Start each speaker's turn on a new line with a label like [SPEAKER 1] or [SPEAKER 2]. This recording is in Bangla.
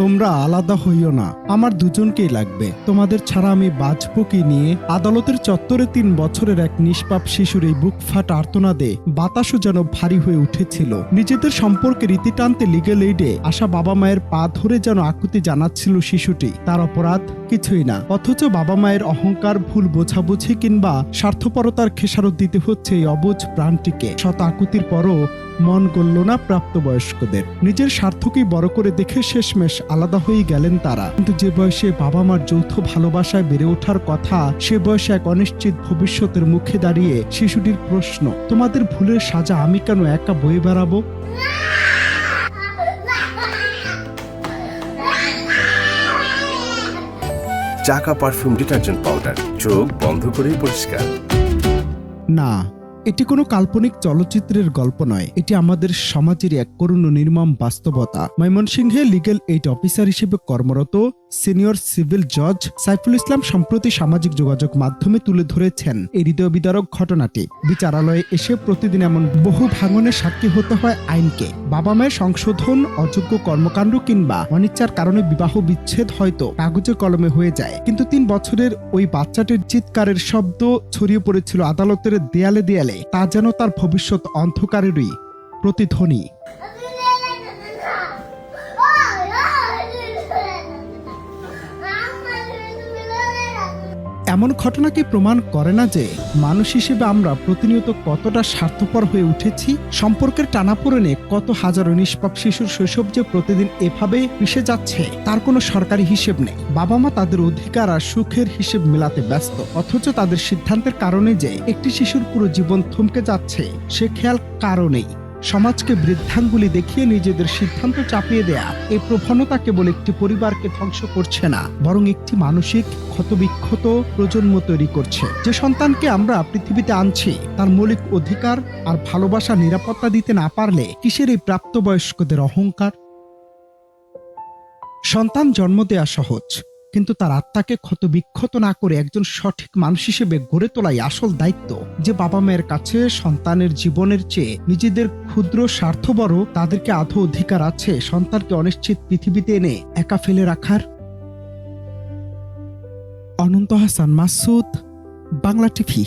[SPEAKER 1] তোমরা আলাদা হইও না, আমার দুজনকেই লাগবে। তোমাদের ছাড়া আমি বাঁচব কি নিয়ে? আদালতের চত্বরে 3 বছরের এক নিষ্পাপ শিশুর এই বুক ফাটা আর্তনাদে বাতাসও যেন ভারী হয়ে উঠেছিল। নিজেদের সম্পর্কে রীতি টানতে লিগ্যাল এইডে আসা বাবা মায়ের পা ধরে যেন আকুতি জানাচ্ছিল শিশুটি। তার অপরাধ কিছুই না, অথচ বাবা মায়ের অহংকার, ভুল বোঝাবুঝি কিংবা স্বার্থপরতার খেসারত দিতে হচ্ছে এই অবুঝ প্রাণটিকে। শত আকুতির পরও মন গলল না প্রাপ্তবয়স্কদের। নিজের স্বার্থকেই বড় করে দেখে শেষমেশ আলাদা হয়ে গেলেন তারা। কিন্তু যে বয়সে বাবা মার যৌথ ভালোবাসায় বেড়ে ওঠার কথা, সে বয়সে এক অনিশ্চিত ভবিষ্যতের মুখে দাঁড়িয়ে শিশুটির প্রশ্ন, তোমাদের ভুলের সাজা আমি কেন একা বয়ে বেড়াবো?
[SPEAKER 2] চাকা পারফিউম ডিটারজেন্ট পাউডার, চোখ বন্ধ করেই পরিষ্কার।
[SPEAKER 1] না, এটি কোনো কাল্পনিক চলচ্চিত্রের গল্প নয়, এটি আমাদের সমাজের এক করুণ নির্মম বাস্তবতা। ময়মনসিংহে লিগ্যাল এইড অফিসার হিসেবে কর্মরত সিনিয়র সিভিল জজ সাইফুল ইসলাম সম্প্রতি সামাজিক যোগাযোগ মাধ্যমে তুলে ধরেছেন এই হৃদয় বিদারক ঘটনাটি। বিচারালয়ে এসে প্রতিদিন এমন বহু ভাঙনের সাক্ষী হতে হয় আইনকে। বাবা মায়ের সংশোধন, অযোগ্য কর্মকাণ্ড কিংবা অনিচ্ছার কারণে বিবাহ বিচ্ছেদ হয়তো কাগজে কলমে হয়ে যায়, কিন্তু 3 বছরের ওই বাচ্চাটির চিৎকারের শব্দ ছড়িয়ে পড়েছিল আদালতের দেয়ালে দেয়ালে। তা যেন তার ভবিষ্যৎ অন্ধকারেরই প্রতিধ্বনি। এমন ঘটনা কি প্রমাণ করে না যে মানুষ হিসেবে আমরা প্রতিনিয়ত কতটা স্বার্থপর হয়ে উঠেছি? সম্পর্কের টানাপোড়েনে কত হাজারো নিষ্পাপ শিশুর শৈশব যে প্রতিদিন এভাবে মিশে যাচ্ছে তার কোনো সরকারি হিসেব নেই। বাবা মা তাদের অধিকার আর সুখের হিসেব মেলাতে ব্যস্ত, অথচ তাদের সিদ্ধান্তের কারণে যে একটি শিশুর পুরো জীবন থমকে যাচ্ছে সে খেয়াল কারও নেই। সমাজকে বৃদ্ধাঙ্গুলি দেখিয়ে নিজেদের সিদ্ধান্ত চাপিয়ে দেয়া এই প্রবণতা কেবল একটি পরিবারকে ধ্বংস করছে না, বরং একটি মানসিক ক্ষতবিক্ষত প্রজন্ম তৈরি করছে। যে সন্তানকে আমরা পৃথিবীতে আনছি তার মৌলিক অধিকার আর ভালোবাসা নিরাপত্তা দিতে না পারলে কিসের এই প্রাপ্তবয়স্কদের অহংকার? সন্তান জন্ম দেয়া সহজ, কিন্তু তার আত্মাকে ক্ষতবিক্ষত না করে একজন সঠিক মানুষ হিসেবে গড়ে তোলাই আসল দায়িত্ব। যে বাবা মায়ের কাছে সন্তানের জীবনের চেয়ে নিজেদের ক্ষুদ্র স্বার্থ বড়, তাদেরকে আধো অধিকার আছে সন্তানকে অনিশ্চিত পৃথিবীতে এনে একা ফেলে রাখার? অনন্ত হাসান মাসুদ, বাংলা টিভি।